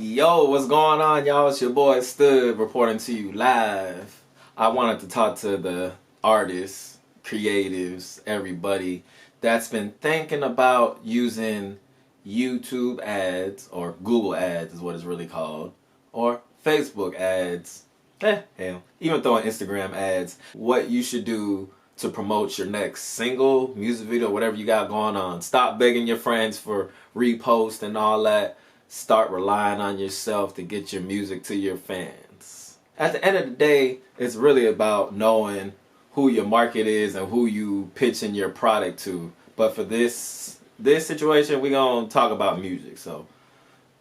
Yo, what's going on, y'all? It's your boy Stud reporting to you live. I wanted to talk to the artists, creatives, everybody that's been thinking about using YouTube ads, or Google ads is what it's really called, or Facebook ads. Hell, even throwing Instagram ads. What you should do to promote your next single, music video, whatever you got going on. Stop begging your friends for repost and all that. Start relying on yourself to get your music to your fans. At the end of the day, it's really about knowing who your market is and who you pitching your product to. But for this situation, we're going to talk about music. So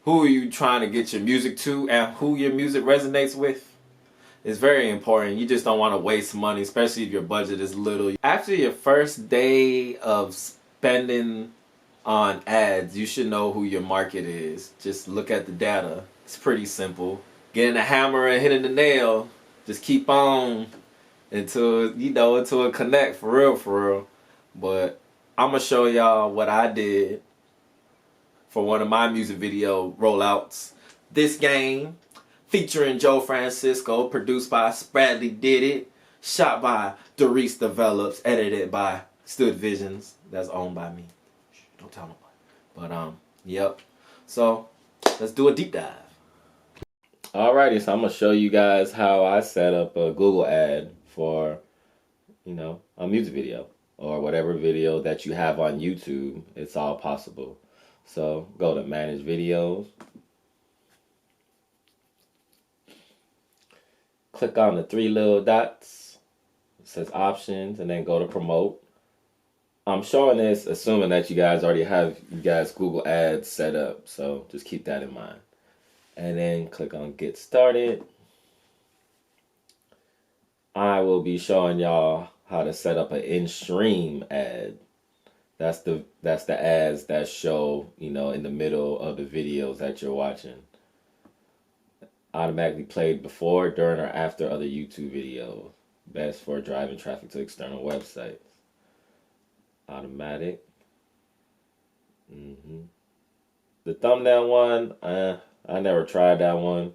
who are you trying to get your music to and who your music resonates with? It's very important. You just don't want to waste money, especially if your budget is little. After your first day of spending on ads, you should know who your market is. Just look at the data. It's pretty simple. Getting a hammer and hitting the nail. Just keep on until it connect for real. But I'm gonna show y'all what I did for one of my music video rollouts. This game, featuring Joe Francisco, produced by Spradley Did It, shot by Doris Develops, edited by Stud Visions. That's owned by me. Don't tell nobody. But yep. So let's do a deep dive. Alrighty, so I'm gonna show you guys how I set up a Google ad for, a music video or whatever video that you have on YouTube. It's all possible. So go to Manage Videos. Click on the three little dots. It says Options, and then go to Promote. I'm showing this assuming that you guys already have Google Ads set up, so just keep that in mind. And then click on Get Started. I will be showing y'all how to set up an in-stream ad. That's the ads that show, in the middle of the videos that you're watching. Automatically played before, during, or after other YouTube videos. Best for driving traffic to external websites. Automatic. The thumbnail one, I never tried that one.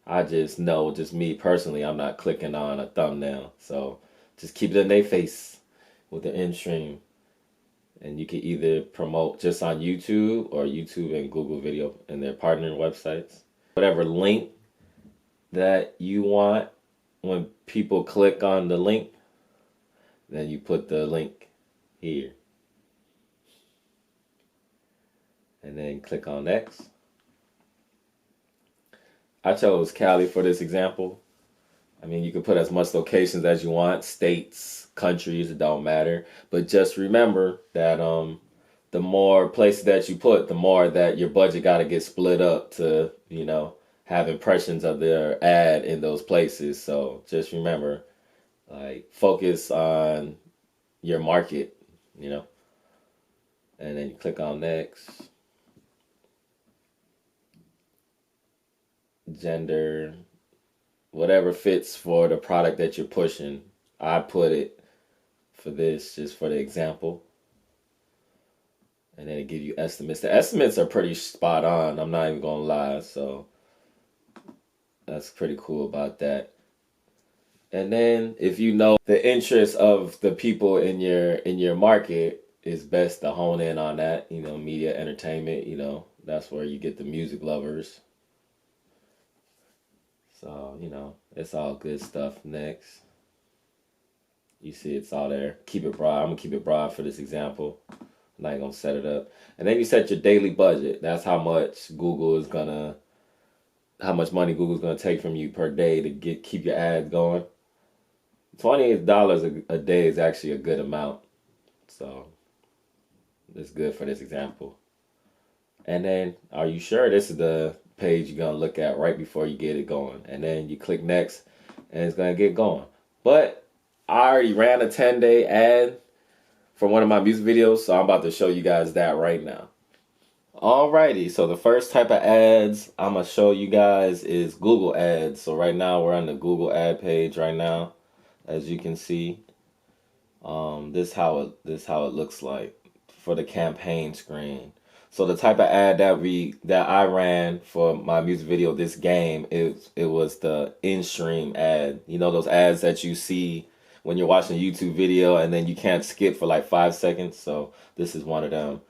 I just know, just me personally, I'm not clicking on a thumbnail. So just keep it in their face with the in-stream. And you can either promote just on YouTube or YouTube and Google Video and their partner websites. Whatever link that you want, when people click on the link, then you put the link here. And then click on Next. I chose Cali for this example. I mean, you can put as much locations as you want, states, countries, it don't matter. But just remember that the more places that you put, the more that your budget got to get split up to, have impressions of their ad in those places. So just remember, focus on your market, and then you click on Next. Gender, whatever fits for the product that you're pushing. I put it for this just for the example. And then it gives you estimates. The estimates are pretty spot on, I'm not even gonna lie, so that's pretty cool about that. And then if you know the interest of the people in your market, it's best to hone in on that, media, entertainment, that's where you get the music lovers. So, it's all good stuff. Next. You see it's all there. Keep it broad. I'm going to keep it broad for this example. I'm not going to set it up. And then you set your daily budget. That's how much money Google's going to take from you per day to keep your ads going. $28 a day is actually a good amount. So, it's good for this example. And then, are you sure this is the page you're going to look at right before you get it going? And then you click Next, and it's going to get going. But I already ran a 10-day ad for one of my music videos, so I'm about to show you guys that right now. Alrighty, so the first type of ads I'm going to show you guys is Google ads. So right now we're on the Google ad page right now, as you can see. This how it looks like for the campaign screen. So the type of ad that I ran for my music video, this game, it was the in-stream ad. You know those ads that you see when you're watching a YouTube video and then you can't skip for like 5 seconds. So this is one of them.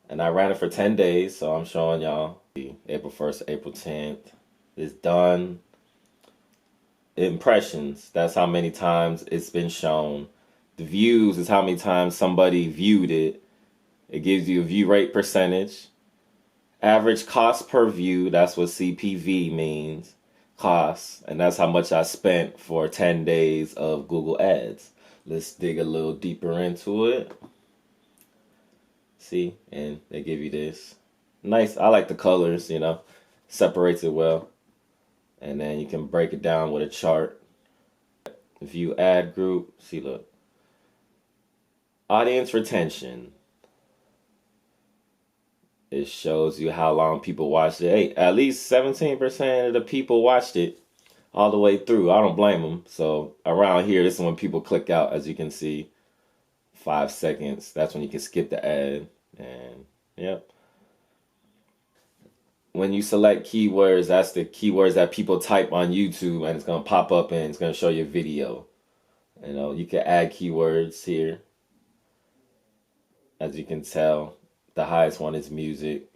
And I ran it for 10 days, so I'm showing y'all. April 1st, April 10th. It's done. Impressions, that's how many times it's been shown. The views is how many times somebody viewed it. It gives you a view rate percentage. Average cost per view, that's what CPV means. Cost, and that's how much I spent for 10 days of Google Ads. Let's dig a little deeper into it. See, and they give you this. Nice, I like the colors, you know, separates it well. And then you can break it down with a chart. View ad group. See, look. Audience retention. It shows you how long people watched it. Hey, at least 17% of the people watched it all the way through. I don't blame them. So around here, this is when people click out, as you can see. 5 seconds. That's when you can skip the ad. And, yep. When you select keywords, that's the keywords that people type on YouTube, and it's going to pop up and it's going to show your video. You know, you can add keywords here. As you can tell, the highest one is music.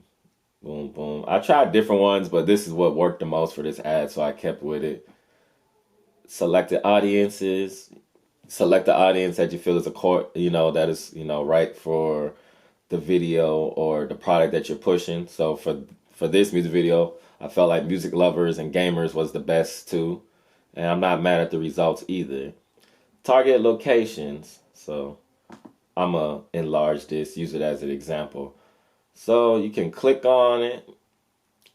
Boom, boom. I tried different ones, but this is what worked the most for this ad, so I kept with it. Selected audiences. Select the audience that you feel is that is, right for the video or the product that you're pushing. So for this music video, I felt like music lovers and gamers was the best too. And I'm not mad at the results either. Target locations. So I'm going to enlarge this, use it as an example. So you can click on it.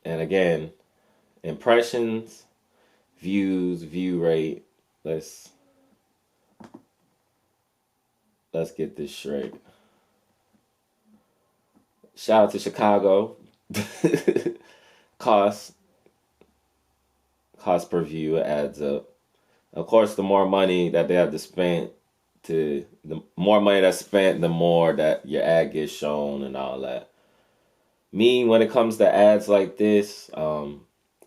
And again, impressions, views, view rate. Let's get this straight. Shout out to Chicago. cost per view adds up. Of course, the more money that they have to spend, the more money that's spent, the more that your ad gets shown and all that. Me, when it comes to ads like this,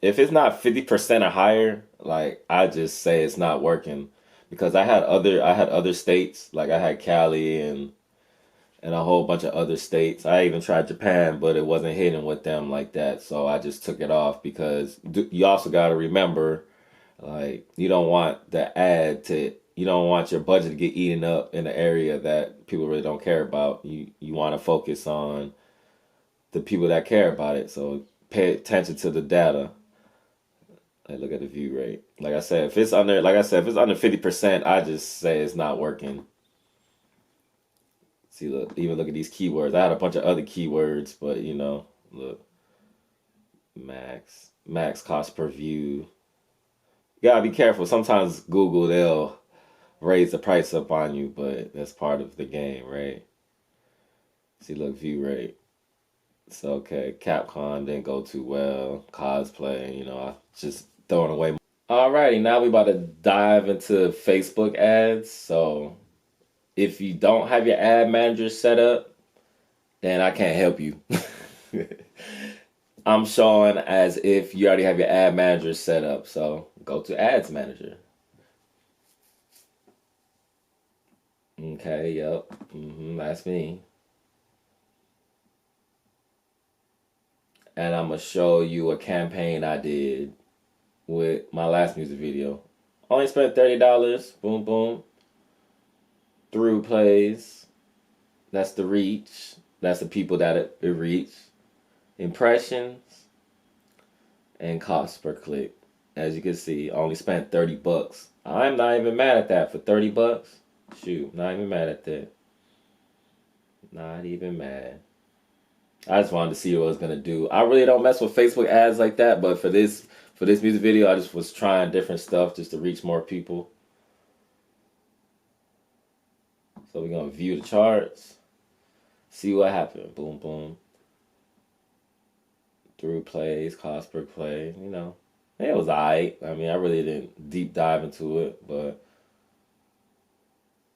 if it's not 50% or higher, like I just say it's not working, because I had other states, like I had Cali and a whole bunch of other states. I even tried Japan, but it wasn't hitting with them like that. So I just took it off, because you also got to remember, like, you don't want your budget to get eaten up in an area that people really don't care about. You want to focus on the people that care about it. So pay attention to the data. Like, look at the view rate. Like I said, if it's under 50%, I just say it's not working. See, look at these keywords. I had a bunch of other keywords, but look, max cost per view. You gotta be careful. Sometimes Google, they'll raise the price up on you, but that's part of the game, right? See, look, view rate. So okay, Capcom didn't go too well. Cosplay, I just throwing away. Alrighty, now we about to dive into Facebook ads. So if you don't have your ad manager set up, then I can't help you. I'm showing as if you already have your ad manager set up. So go to Ads Manager. Okay, yep. That's me. And I'm going to show you a campaign I did with my last music video. Only spent $30. Boom, boom. Through plays. That's the reach. That's the people that it reached. Impressions. And cost per click. As you can see, I only spent $30. I'm not even mad at that. For $30. Shoot, not even mad at that. Not even mad. I just wanted to see what I was gonna do. I really don't mess with Facebook ads like that, but for this music video, I just was trying different stuff just to reach more people. So we're gonna view the charts, see what happened. Boom, boom. Through plays, cost per play. It was alright. I mean, I really didn't deep dive into it, but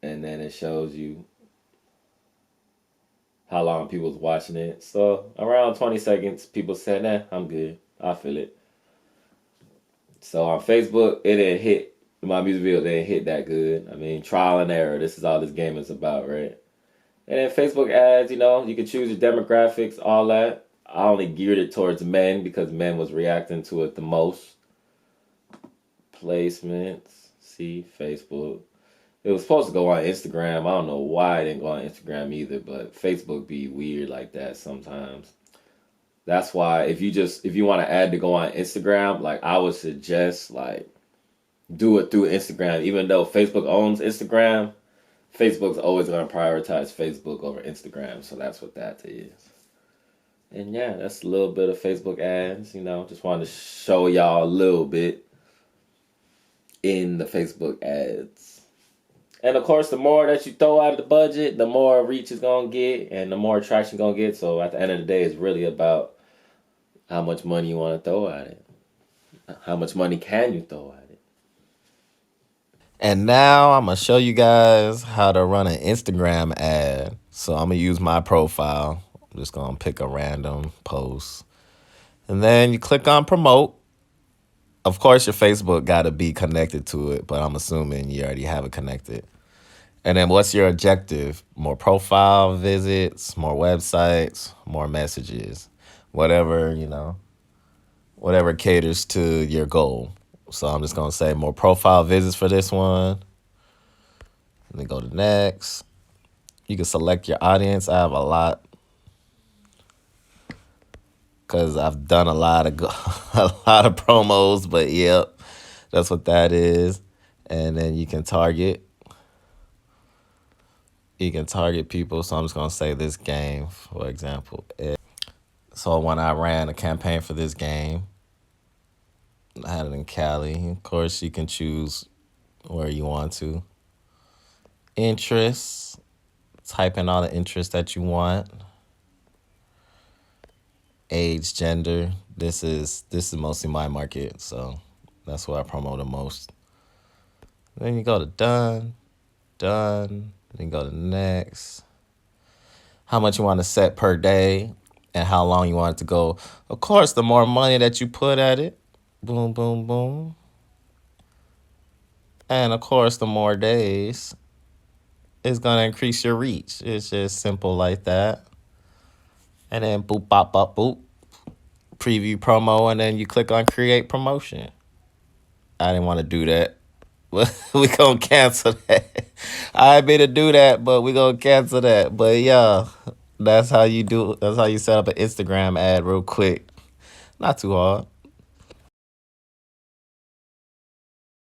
and then it shows you how long people was watching it. So around 20 seconds, people said, "Nah, I'm good. I feel it." So on Facebook, it didn't hit. My music video didn't hit that good. I mean, trial and error. This is all this game is about, right? And then Facebook ads, you can choose your demographics, all that. I only geared it towards men because men was reacting to it the most. Placements, see, Facebook. It was supposed to go on Instagram. I don't know why it didn't go on Instagram either, but Facebook be weird like that sometimes. That's why if you want to add to go on Instagram, like I would suggest like do it through Instagram. Even though Facebook owns Instagram, Facebook's always going to prioritize Facebook over Instagram. So that's what that is. And yeah, that's a little bit of Facebook ads. Just wanted to show y'all a little bit in the Facebook ads. And of course, the more that you throw out of the budget, the more reach it's going to get and the more traction going to get. So at the end of the day, it's really about how much money you want to throw at it. How much money can you throw at it? And now I'm going to show you guys how to run an Instagram ad. So I'm going to use my profile. I'm just going to pick a random post. And then you click on promote. Of course, your Facebook got to be connected to it, but I'm assuming you already have it connected. And then what's your objective? More profile visits, more websites, more messages, whatever, whatever caters to your goal. So I'm just going to say more profile visits for this one. And then go to next. You can select your audience. I have a lot because I've done a lot of a lot of promos, but yep, that's what that is. And then you can target. You can target people. So I'm just going to say this game, for example. So when I ran a campaign for this game, I had it in Cali. Of course, you can choose where you want to. Interests. Type in all the interests that you want. Age, gender. This is mostly my market, so that's what I promote the most. Then you go to done. Then you go to next. How much you want to set per day and how long you want it to go. Of course, the more money that you put at it, boom, boom, boom. And of course, the more days, it's going to increase your reach. It's just simple like that. And then boop, bop, bop, boop. Preview promo, and then you click on create promotion. I didn't want to do that. We gonna cancel that. I ain't mean to do that, but we gonna cancel that. But yeah, that's how you set up an Instagram ad real quick. Not too hard.